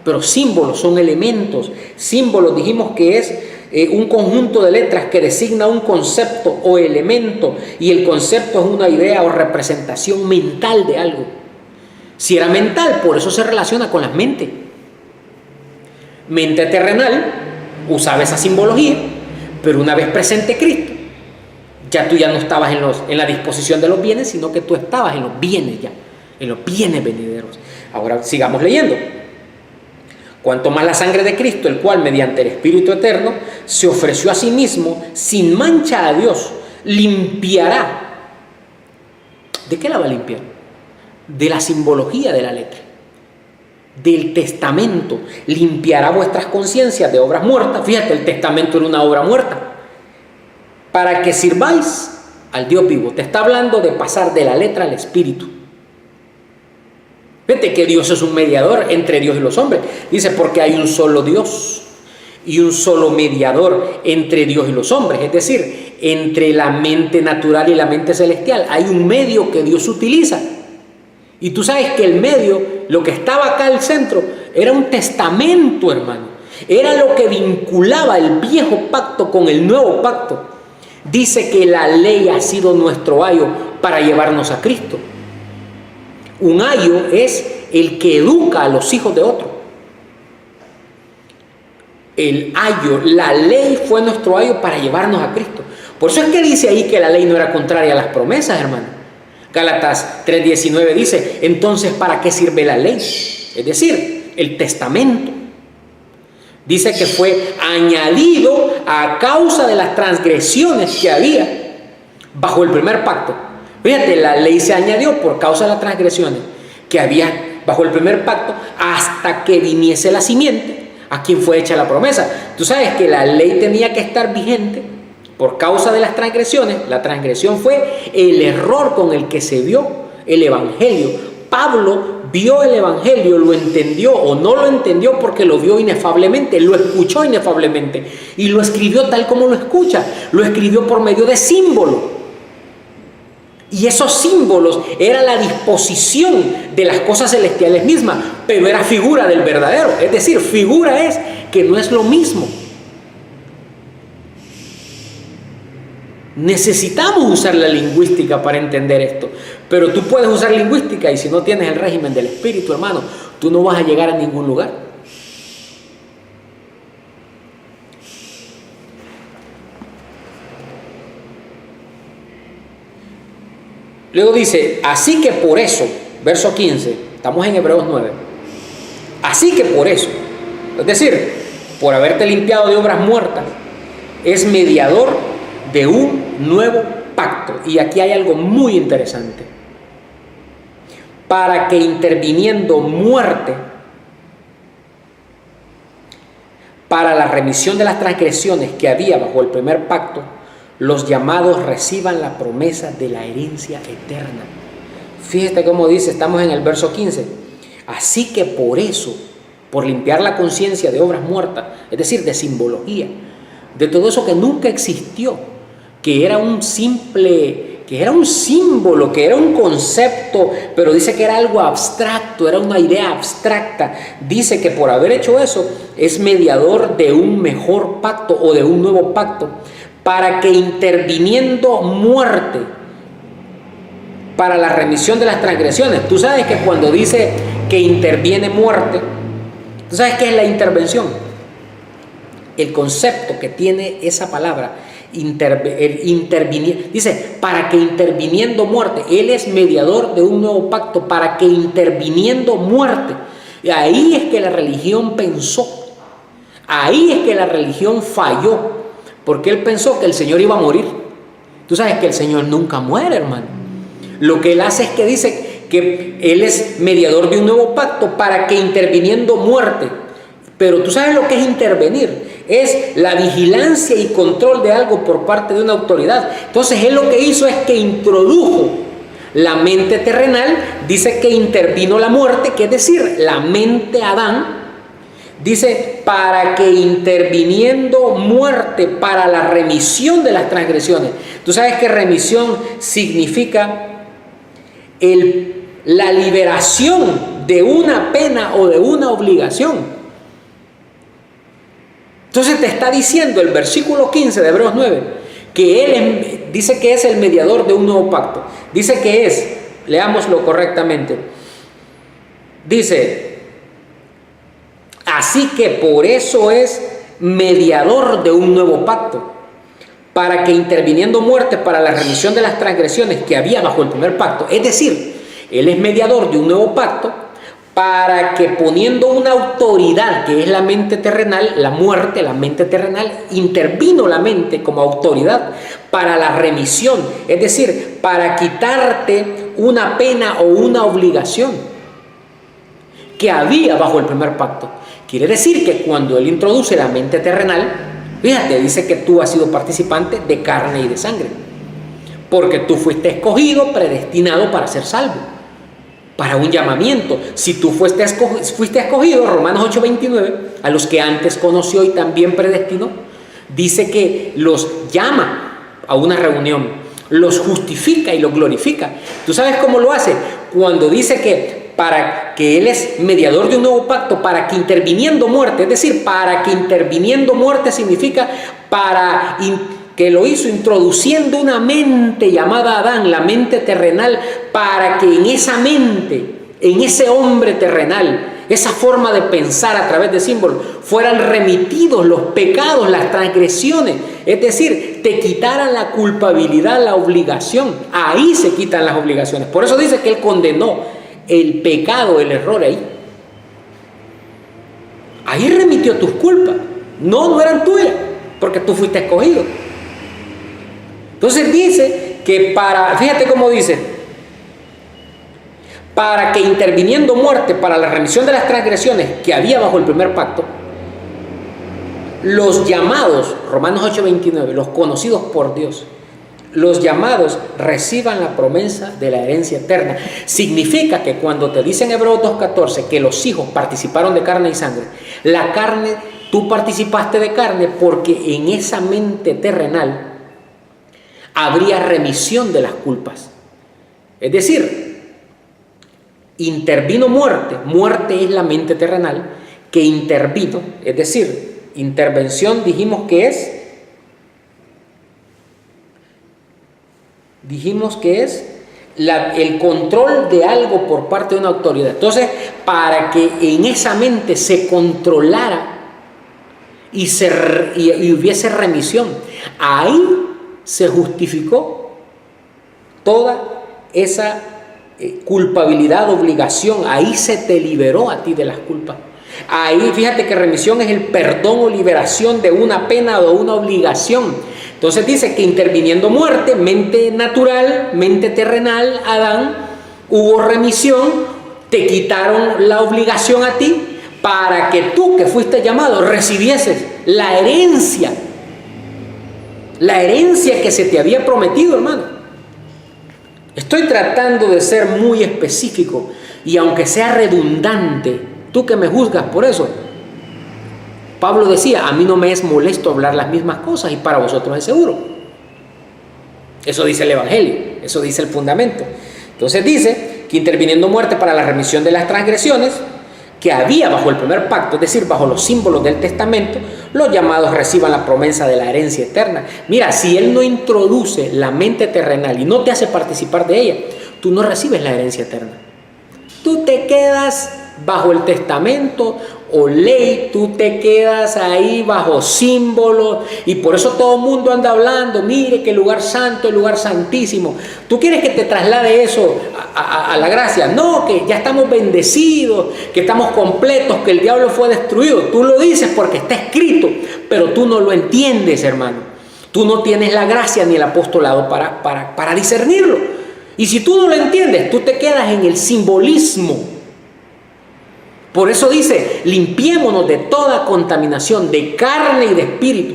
Speaker 1: Pero símbolos son elementos. Símbolos dijimos que es un conjunto de letras que designa un concepto o elemento. Y el concepto es una idea o representación mental de algo. Si era mental, por eso se relaciona con la mente. Mente terrenal usaba esa simbología, pero una vez presente Cristo, ya tú ya no estabas en la disposición de los bienes, sino que tú estabas en los bienes ya, en los bienes venideros. Ahora sigamos leyendo. Cuanto más la sangre de Cristo, el cual mediante el Espíritu eterno se ofreció a sí mismo sin mancha a Dios, limpiará. ¿De qué la va a limpiar? De la simbología de la letra, del testamento. Limpiará vuestras conciencias de obras muertas. Fíjate, el testamento era una obra muerta. Para que sirváis al Dios vivo. Te está hablando de pasar de la letra al Espíritu. Fíjate que Dios es un mediador entre Dios y los hombres. Dice, porque hay un solo Dios y un solo mediador entre Dios y los hombres. Es decir, entre la mente natural y la mente celestial. Hay un medio que Dios utiliza. Y tú sabes que el medio, lo que estaba acá al centro, era un testamento, hermano. Era lo que vinculaba el viejo pacto con el nuevo pacto. Dice que la ley ha sido nuestro ayo para llevarnos a Cristo. Un ayo es el que educa a los hijos de otro. El ayo, la ley fue nuestro ayo para llevarnos a Cristo. Por eso es que dice ahí que la ley no era contraria a las promesas, hermano. Gálatas 3:19 dice, entonces ¿para qué sirve la ley? Es decir, el testamento. Dice que fue añadido a causa de las transgresiones que había bajo el primer pacto. Fíjate, la ley se añadió por causa de las transgresiones que había bajo el primer pacto hasta que viniese la simiente a quien fue hecha la promesa. Tú sabes que la ley tenía que estar vigente por causa de las transgresiones. La transgresión fue el error con el que se vio el Evangelio. Pablo vio el Evangelio, lo entendió o no lo entendió porque lo vio inefablemente, lo escuchó inefablemente y lo escribió tal como lo escucha. Lo escribió por medio de símbolos. Y esos símbolos era la disposición de las cosas celestiales mismas, pero era figura del verdadero. Es decir, figura es que no es lo mismo. Necesitamos usar la lingüística para entender esto. Pero tú puedes usar lingüística y si no tienes el régimen del Espíritu, hermano, tú no vas a llegar a ningún lugar. Luego dice, así que por eso, verso 15, estamos en Hebreos 9. Así que por eso, es decir, por haberte limpiado de obras muertas, es mediador de un nuevo pacto. Y aquí hay algo muy interesante. Para que interviniendo muerte para la remisión de las transgresiones que había bajo el primer pacto, los llamados reciban la promesa de la herencia eterna. Fíjate cómo dice, estamos en el verso 15. Así que por eso, por limpiar la conciencia de obras muertas, es decir, de simbología, de todo eso que nunca existió, que era un simple, que era un símbolo, que era un concepto, pero dice que era algo abstracto, era una idea abstracta. Dice que por haber hecho eso, es mediador de un mejor pacto o de un nuevo pacto, para que interviniendo muerte para la remisión de las transgresiones. Tú sabes que cuando dice que interviene muerte, ¿tú sabes qué es la intervención? El concepto que tiene esa palabra, intervenir, dice, para que interviniendo muerte. Él es mediador de un nuevo pacto, para que interviniendo muerte. Y ahí es que la religión pensó, ahí es que la religión falló, porque él pensó que el Señor iba a morir. Tú sabes que el Señor nunca muere, hermano. Lo que él hace es que dice que Él es mediador de un nuevo pacto para que interviniendo muerte. Pero tú sabes lo que es intervenir. Es la vigilancia y control de algo por parte de una autoridad. Entonces Él lo que hizo es que introdujo la mente terrenal. Dice que intervino la muerte, que es decir, la mente Adán. Dice, para que interviniendo muerte para la remisión de las transgresiones. Tú sabes que remisión significa la liberación de una pena o de una obligación. Entonces te está diciendo el versículo 15 de Hebreos 9 que Él dice que es el mediador de un nuevo pacto. Dice que es, leámoslo correctamente, dice, así que por eso es mediador de un nuevo pacto, para que interviniendo muerte para la remisión de las transgresiones que había bajo el primer pacto, es decir, Él es mediador de un nuevo pacto, para que poniendo una autoridad que es la mente terrenal, la muerte, la mente terrenal, intervino la mente como autoridad para la remisión, es decir, para quitarte una pena o una obligación que había bajo el primer pacto. Quiere decir que cuando Él introduce la mente terrenal, fíjate, dice que tú has sido participante de carne y de sangre, porque tú fuiste escogido, predestinado para ser salvo, para un llamamiento. Si tú fuiste escogido, Romanos 8:29, a los que antes conoció y también predestinó, dice que los llama a una reunión, los justifica y los glorifica. ¿Tú sabes cómo lo hace? Cuando dice que para que Él es mediador de un nuevo pacto, para que interviniendo muerte, es decir, para que interviniendo muerte significa que lo hizo introduciendo una mente llamada Adán, la mente terrenal, para que en esa mente, en ese hombre terrenal, esa forma de pensar a través de símbolos, fueran remitidos los pecados, las transgresiones, es decir, te quitaran la culpabilidad, la obligación. Ahí se quitan las obligaciones. Por eso dice que Él condenó el pecado, el error ahí. Ahí remitió tus culpas. No eran tuyas, porque tú fuiste escogido. Entonces dice que fíjate cómo dice, para que interviniendo muerte para la remisión de las transgresiones que había bajo el primer pacto, los llamados, Romanos 8:29, los conocidos por Dios, los llamados reciban la promesa de la herencia eterna. Significa que cuando te dicen Hebreos 2:14 que los hijos participaron de carne y sangre, la carne, tú participaste de carne porque en esa mente terrenal habría remisión de las culpas. Es decir, intervino muerte. Muerte es la mente terrenal que intervino. Es decir, intervención dijimos que es el control de algo por parte de una autoridad. Entonces, para que en esa mente se controlara y hubiese remisión, ahí se justificó toda esa culpabilidad, obligación. Ahí se te liberó a ti de las culpas. Ahí fíjate que remisión es el perdón o liberación de una pena o de una obligación. Entonces dice que interviniendo muerte, mente natural, mente terrenal, Adán, hubo remisión, te quitaron la obligación a ti para que tú que fuiste llamado recibieses la herencia que se te había prometido, hermano. Estoy tratando de ser muy específico y aunque sea redundante, tú que me juzgas por eso, Pablo decía, a mí no me es molesto hablar las mismas cosas y para vosotros es seguro. Eso dice el Evangelio, eso dice el fundamento. Entonces dice que interviniendo muerte para la remisión de las transgresiones que había bajo el primer pacto, es decir, bajo los símbolos del testamento, los llamados reciban la promesa de la herencia eterna. Mira, si Él no introduce la mente terrenal y no te hace participar de ella, tú no recibes la herencia eterna. Tú te quedas bajo el testamento o ley, tú te quedas ahí bajo símbolos y por eso todo el mundo anda hablando, mire que el lugar santo, el lugar santísimo. ¿Tú quieres que te traslade eso a la gracia? No, que ya estamos bendecidos, que estamos completos, que el diablo fue destruido. Tú lo dices porque está escrito, pero tú no lo entiendes, hermano. Tú no tienes la gracia ni el apostolado para discernirlo. Y si tú no lo entiendes, tú te quedas en el simbolismo. Por eso dice, limpiémonos de toda contaminación, de carne y de espíritu.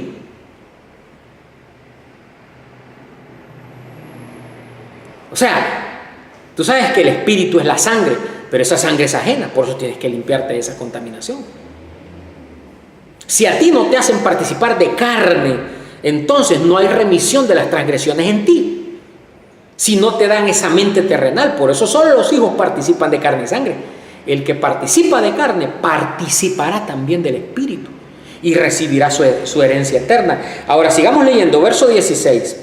Speaker 1: O sea, tú sabes que el espíritu es la sangre, pero esa sangre es ajena, por eso tienes que limpiarte de esa contaminación. Si a ti no te hacen participar de carne, entonces no hay remisión de las transgresiones en ti. Si no te dan esa mente terrenal, por eso solo los hijos participan de carne y sangre. El que participa de carne participará también del espíritu y recibirá su herencia eterna. Ahora sigamos leyendo, verso 16.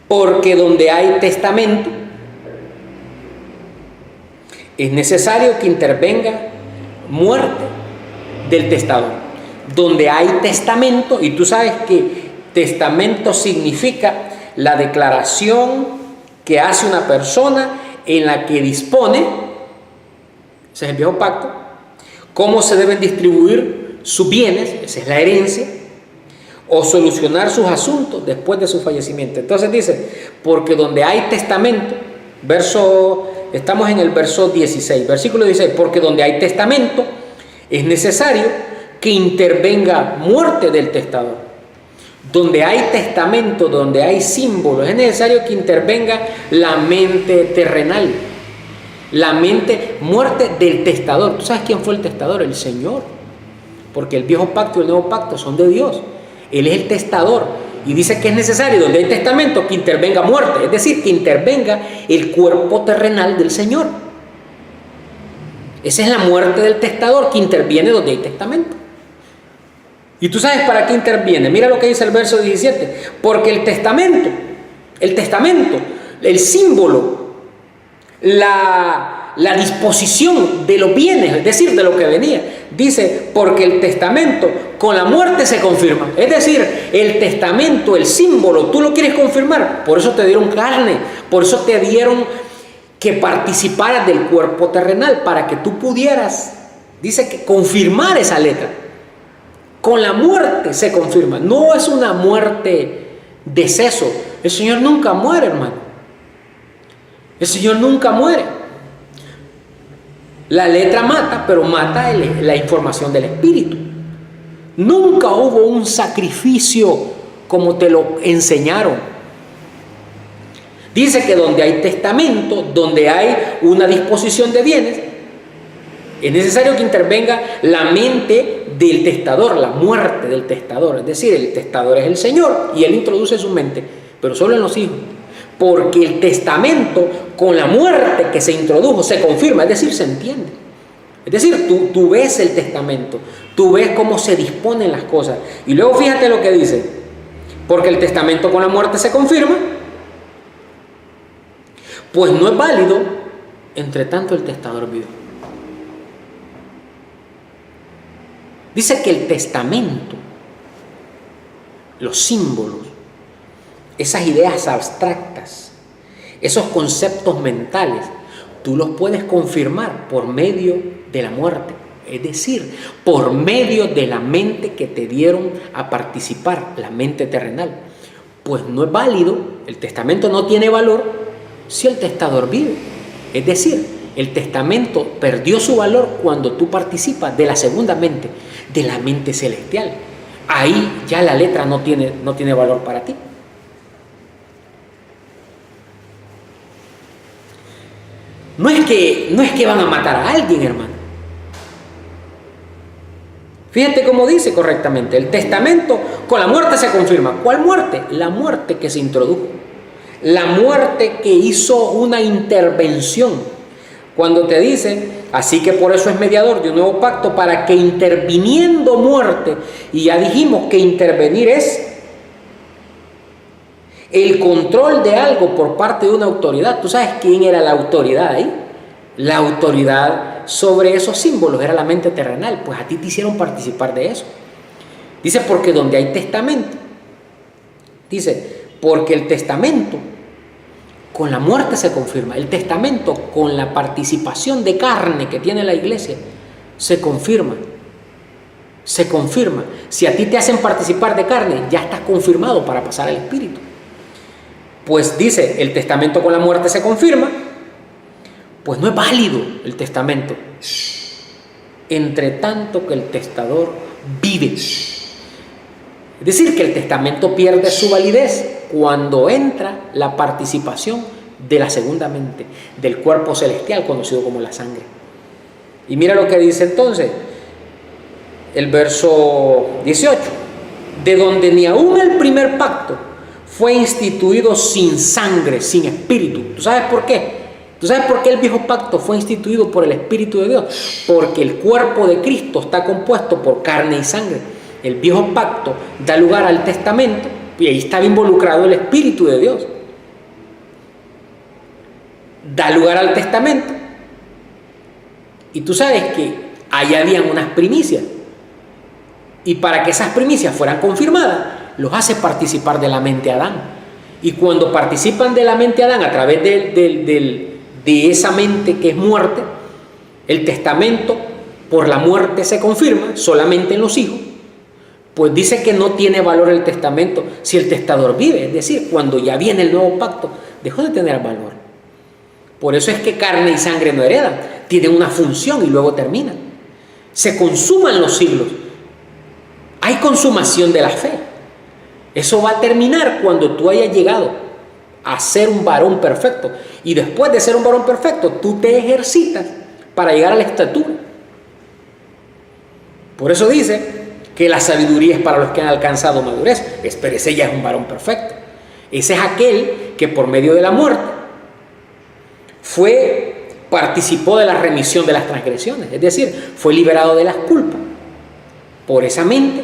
Speaker 1: Porque donde hay testamento, es necesario que intervenga muerte del testador. Donde hay testamento, y tú sabes que testamento significa la declaración que hace una persona en la que dispone, ese es el viejo pacto, cómo se deben distribuir sus bienes, esa es la herencia, o solucionar sus asuntos después de su fallecimiento. Entonces dice, porque donde hay testamento, estamos en el verso 16, versículo 16, porque donde hay testamento es necesario que intervenga muerte del testador. Donde hay testamento, donde hay símbolos, es necesario que intervenga la mente terrenal, la mente, muerte del testador. ¿Tú sabes quién fue el testador? El Señor. Porque el viejo pacto y el nuevo pacto son de Dios. Él es el testador. Y dice que es necesario, donde hay testamento, que intervenga muerte. Es decir, que intervenga el cuerpo terrenal del Señor. Esa es la muerte del testador, que interviene donde hay testamento. ¿Y tú sabes para qué interviene? Mira lo que dice el verso 17. Porque el testamento, el símbolo, la disposición de los bienes, es decir, de lo que venía. Dice, porque el testamento con la muerte se confirma. Es decir, el testamento, el símbolo, tú lo quieres confirmar. Por eso te dieron carne, por eso te dieron que participaras del cuerpo terrenal, para que tú pudieras, dice, que confirmar esa letra. Con la muerte se confirma. No es una muerte deceso. El Señor nunca muere, hermano. El Señor nunca muere. La letra mata, pero mata la información del espíritu. Nunca hubo un sacrificio como te lo enseñaron. Dice que donde hay testamento, donde hay una disposición de bienes, es necesario que intervenga la mente del testador, la muerte del testador. Es decir, el testador es el Señor y Él introduce su mente, pero solo en los hijos. Porque el testamento con la muerte que se introdujo se confirma, es decir, se entiende. Es decir, tú ves el testamento, tú ves cómo se disponen las cosas. Y luego fíjate lo que dice, porque el testamento con la muerte se confirma, pues no es válido, entre tanto el testador vive. Dice que el testamento, los símbolos, esas ideas abstractas, esos conceptos mentales, tú los puedes confirmar por medio de la muerte. Es decir, por medio de la mente que te dieron a participar, la mente terrenal. Pues no es válido, el testamento no tiene valor si el testador vive. Es decir, el testamento perdió su valor cuando tú participas de la segunda mente, de la mente celestial. Ahí ya la letra no tiene valor para ti. No es que van a matar a alguien, hermano. Fíjate cómo dice correctamente. El testamento con la muerte se confirma. ¿Cuál muerte? La muerte que se introdujo. La muerte que hizo una intervención. Cuando te dice, así que por eso es mediador de un nuevo pacto, para que interviniendo muerte, y ya dijimos que intervenir es el control de algo por parte de una autoridad. ¿Tú sabes quién era la autoridad ahí? La autoridad sobre esos símbolos era la mente terrenal. Pues a ti te hicieron participar de eso. Dice, porque donde hay testamento. Dice, porque el testamento con la muerte se confirma. El testamento con la participación de carne que tiene la iglesia se confirma. Se confirma. Si a ti te hacen participar de carne, ya estás confirmado para pasar al espíritu. pues dice, el testamento con la muerte se confirma, pues no es válido el testamento, entre tanto que el testador vive. Es decir, que el testamento pierde su validez cuando entra la participación de la segunda mente, del cuerpo celestial conocido como la sangre. Y mira lo que dice entonces el verso 18, de donde ni aún el primer pacto fue instituido sin sangre, sin espíritu. ¿Tú sabes por qué? ¿Tú sabes por qué el viejo pacto fue instituido por el Espíritu de Dios? Porque el cuerpo de Cristo está compuesto por carne y sangre. El viejo pacto da lugar al testamento y ahí estaba involucrado el Espíritu de Dios. Da lugar al testamento. Y tú sabes que ahí habían unas primicias. Y para que esas primicias fueran confirmadas, los hace participar de la mente de Adán. Y cuando participan de la mente de Adán a través de esa mente que es muerte, el testamento por la muerte se confirma solamente en los hijos. Pues dice que no tiene valor el testamento si el testador vive. Es decir, cuando ya viene el nuevo pacto, dejó de tener valor. Por eso es que carne y sangre no heredan. Tienen una función y luego terminan. Se consuman los siglos. Hay consumación de la fe. Eso va a terminar cuando tú hayas llegado a ser un varón perfecto. Y después de ser un varón perfecto, tú te ejercitas para llegar a la estatura. Por eso dice que la sabiduría es para los que han alcanzado madurez. Pero ese ya es un varón perfecto. Ese es aquel que por medio de la muerte participó de la remisión de las transgresiones. Es decir, fue liberado de las culpas por esa mente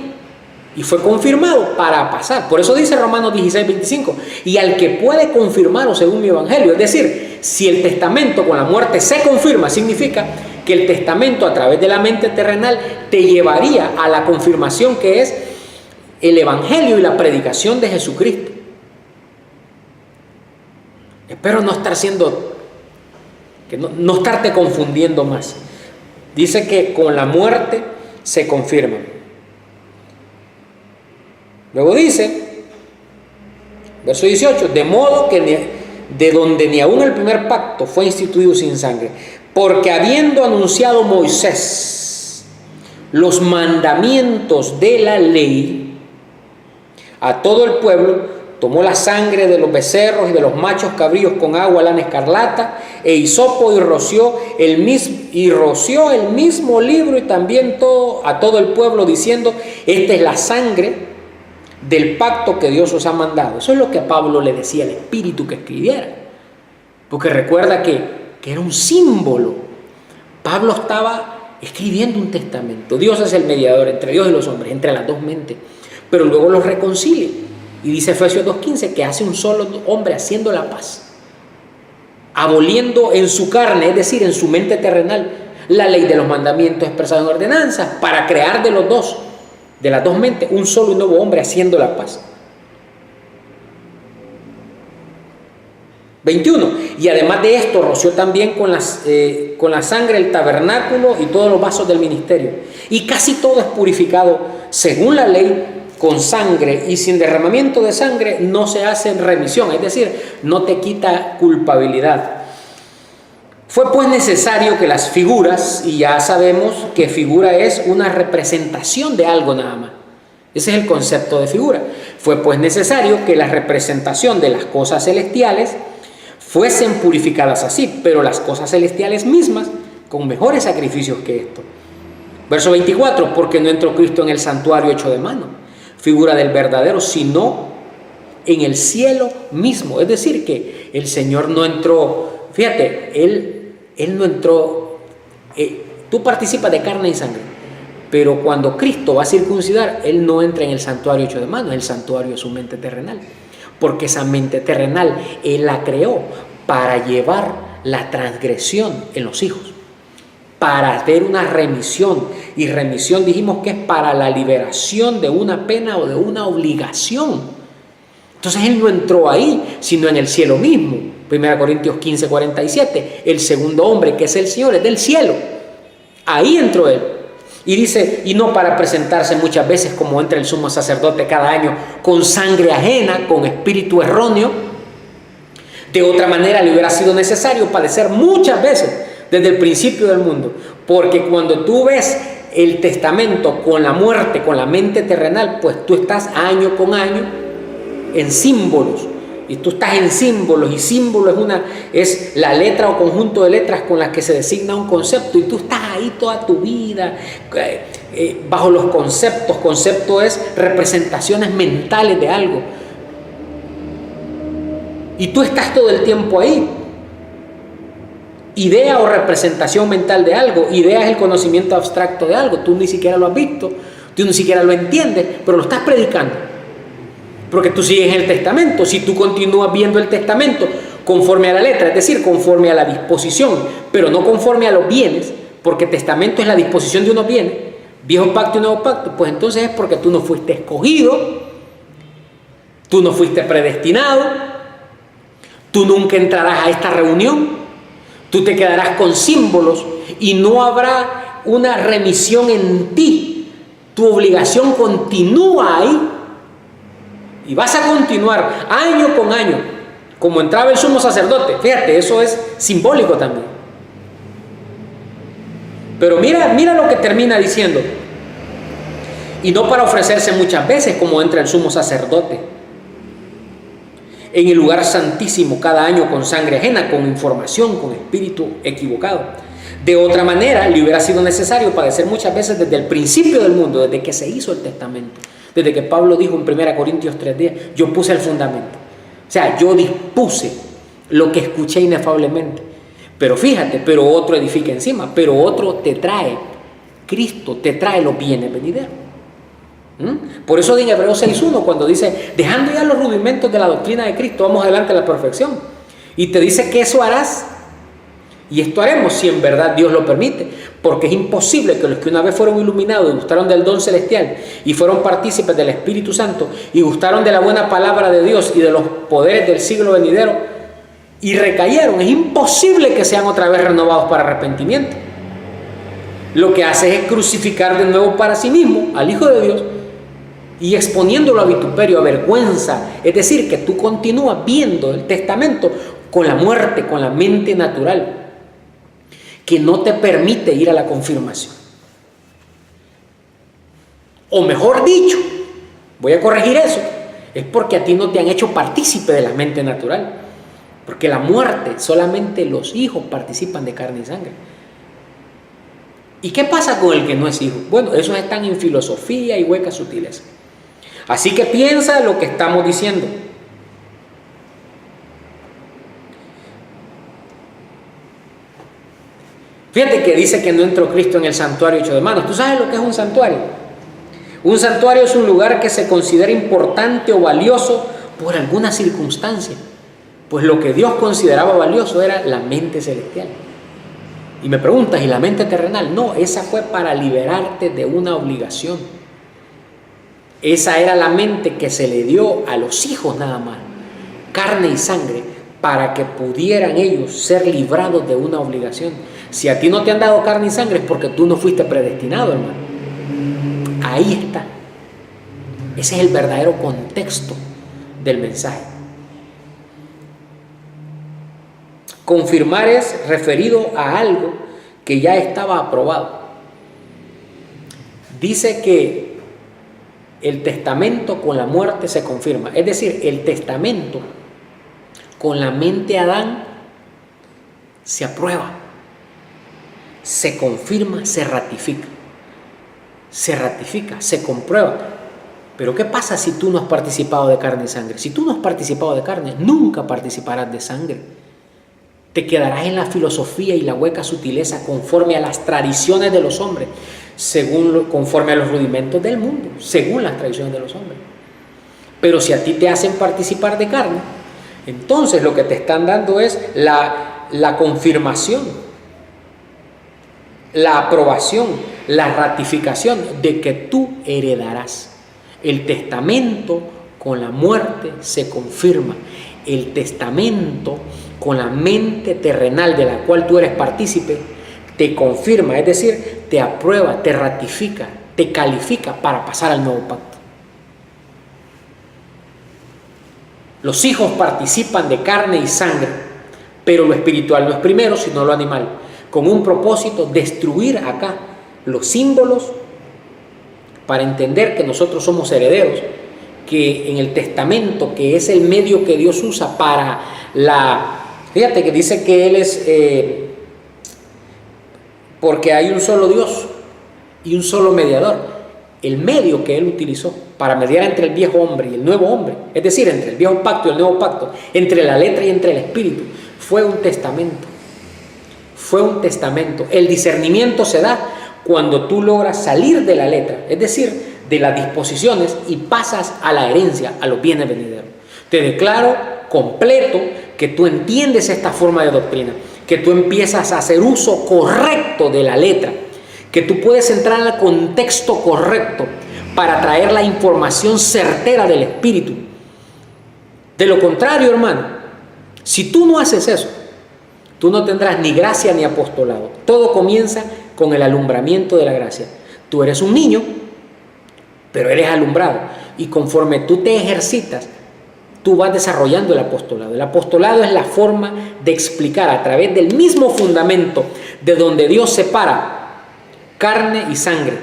Speaker 1: y fue confirmado para pasar. Por eso dice Romanos 16:25, y al que puede confirmaros según mi evangelio. Es decir, si el testamento con la muerte se confirma, significa que el testamento a través de la mente terrenal te llevaría a la confirmación que es el evangelio y la predicación de Jesucristo. Espero no estarte confundiendo más. Dice que con la muerte se confirma. Luego dice, verso 18, de modo que de donde ni aún el primer pacto fue instituido sin sangre, porque habiendo anunciado Moisés los mandamientos de la ley a todo el pueblo, tomó la sangre de los becerros y de los machos cabríos con agua, lana escarlata e hisopo y roció el mismo libro y también a todo el pueblo diciendo, esta es la sangre del pacto que Dios os ha mandado. Eso es lo que a Pablo le decía el Espíritu que escribiera, porque recuerda que era un símbolo. Pablo estaba escribiendo un testamento. Dios es el mediador entre Dios y los hombres, entre las dos mentes, pero luego los reconcilia. Y dice Efesios 2:15 que hace un solo hombre haciendo la paz, aboliendo en su carne, es decir, en su mente terrenal, la ley de los mandamientos expresados en ordenanzas, para crear de las dos mentes, un solo y nuevo hombre haciendo la paz. 21. Y además de esto, roció también con la sangre el tabernáculo y todos los vasos del ministerio. Y casi todo es purificado según la ley con sangre, y sin derramamiento de sangre no se hace remisión, es decir, no te quita culpabilidad. Fue pues necesario que las figuras, y ya sabemos que figura es una representación de algo nada más. Ese es el concepto de figura. Fue pues necesario que la representación de las cosas celestiales fuesen purificadas así, pero las cosas celestiales mismas con mejores sacrificios que esto. Verso 24, porque no entró Cristo en el santuario hecho de mano, figura del verdadero, sino en el cielo mismo. Es decir, que el Señor no entró, fíjate, Él no entró, tú participas de carne y sangre, pero cuando Cristo va a circuncidar, Él no entra en el santuario hecho de mano, el santuario es su mente terrenal, porque esa mente terrenal Él la creó para llevar la transgresión en los hijos, para hacer una remisión, y remisión dijimos que es para la liberación de una pena o de una obligación. Entonces Él no entró ahí, sino en el cielo mismo. 1 Corintios 15:47, el segundo hombre que es el Señor es del cielo, ahí entró Él. Y dice, y no para presentarse muchas veces como entra el sumo sacerdote cada año con sangre ajena, con espíritu erróneo, De otra manera le hubiera sido necesario padecer muchas veces desde el principio del mundo, porque cuando tú ves el testamento con la muerte, con la mente terrenal, pues tú estás año con año en símbolos, y tú estás en símbolos, y símbolo es la letra o conjunto de letras con las que se designa un concepto, y tú estás ahí toda tu vida bajo los conceptos. Concepto es representaciones mentales de algo, y tú estás todo el tiempo ahí. Idea o representación mental de algo. Idea es el conocimiento abstracto de algo. Tú ni siquiera lo has visto, tú ni siquiera lo entiendes, pero lo estás predicando, porque tú sigues el testamento. Si tú continúas viendo el testamento conforme a la letra, es decir, conforme a la disposición, pero no conforme a los bienes, porque testamento es la disposición de unos bienes, viejo pacto y nuevo pacto, pues entonces es porque tú no fuiste escogido, tú no fuiste predestinado, tú nunca entrarás a esta reunión, tú te quedarás con símbolos y no habrá una remisión en ti. Tu obligación continúa ahí y vas a continuar año con año, como entraba el sumo sacerdote. Fíjate, eso es simbólico también. Pero mira lo que termina diciendo. Y no para ofrecerse muchas veces como entra el sumo sacerdote en el lugar santísimo cada año con sangre ajena, con información, con espíritu equivocado. De otra manera, le hubiera sido necesario padecer muchas veces desde el principio del mundo, desde que se hizo el testamento, desde que Pablo dijo en 1 Corintios 3:10, yo puse el fundamento. O sea, yo dispuse lo que escuché inefablemente. Pero fíjate, pero otro edifica encima, pero otro te trae, Cristo te trae los bienes venideros. Por eso en Hebreos 6:1 cuando dice, dejando ya los rudimentos de la doctrina de Cristo, vamos adelante a la perfección. Y te dice que eso harás, y esto haremos si en verdad Dios lo permite, porque es imposible que los que una vez fueron iluminados y gustaron del don celestial y fueron partícipes del Espíritu Santo y gustaron de la buena palabra de Dios y de los poderes del siglo venidero y recayeron, es imposible que sean otra vez renovados para arrepentimiento. Lo que hace es crucificar de nuevo para sí mismo al Hijo de Dios y exponiéndolo a vituperio, a vergüenza. Es decir, que tú continúas viendo el testamento con la muerte, con la mente natural, que no te permite ir a la confirmación. O mejor dicho, voy a corregir eso, es porque a ti no te han hecho partícipe de la mente natural. Porque la muerte, solamente los hijos participan de carne y sangre. ¿Y qué pasa con el que no es hijo? Bueno, esos están en filosofía y huecas sutiles. Así que piensa lo que estamos diciendo. Fíjate que dice que no entró Cristo en el santuario hecho de manos. ¿Tú sabes lo que es un santuario? Un santuario es un lugar que se considera importante o valioso por alguna circunstancia. Pues lo que Dios consideraba valioso era la mente celestial. Y me preguntas, ¿y la mente terrenal? No, esa fue para liberarte de una obligación. Esa era la mente que se le dio a los hijos nada más, carne y sangre, para que pudieran ellos ser librados de una obligación. Si a ti no te han dado carne y sangre es porque tú no fuiste predestinado, hermano. Ahí está. Ese es el verdadero contexto del mensaje. Confirmar es referido a algo que ya estaba aprobado. Dice que el testamento con la muerte se confirma. Es decir, el testamento con la mente Adán se aprueba, se confirma, se ratifica. Se ratifica, se comprueba. Pero ¿qué pasa si tú no has participado de carne y sangre? Si tú no has participado de carne, nunca participarás de sangre. Te quedarás en la filosofía y la hueca sutileza conforme a las tradiciones de los hombres, conforme a los rudimentos del mundo, según las tradiciones de los hombres. Pero si a ti te hacen participar de carne, entonces lo que te están dando es la confirmación, la aprobación, la ratificación de que tú heredarás. El testamento con la muerte se confirma. El testamento con la mente terrenal de la cual tú eres partícipe te confirma, es decir, te aprueba, te ratifica, te califica para pasar al nuevo pacto. Los hijos participan de carne y sangre, pero lo espiritual no es primero, sino lo animal, con un propósito: destruir acá los símbolos para entender que nosotros somos herederos, que en el testamento, que es el medio que Dios usa para fíjate que dice que Él es, porque hay un solo Dios y un solo mediador. El medio que Él utilizó para mediar entre el viejo hombre y el nuevo hombre, es decir, entre el viejo pacto y el nuevo pacto, entre la letra y entre el espíritu, fue un testamento. Fue un testamento. El discernimiento se da cuando tú logras salir de la letra, es decir, de las disposiciones, y pasas a la herencia, a los bienes venideros. Te declaro completo que tú entiendes esta forma de doctrina, que tú empiezas a hacer uso correcto de la letra, que tú puedes entrar al contexto correcto para traer la información certera del Espíritu. De lo contrario, hermano, si tú no haces eso, tú no tendrás ni gracia ni apostolado. Todo comienza con el alumbramiento de la gracia. Tú eres un niño, pero eres alumbrado, y conforme tú te ejercitas, tú vas desarrollando el apostolado. El apostolado es la forma de explicar a través del mismo fundamento de donde Dios separa carne y sangre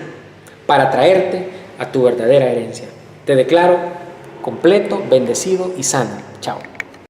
Speaker 1: para traerte a tu verdadera herencia. Te declaro completo, bendecido y sano. Chao.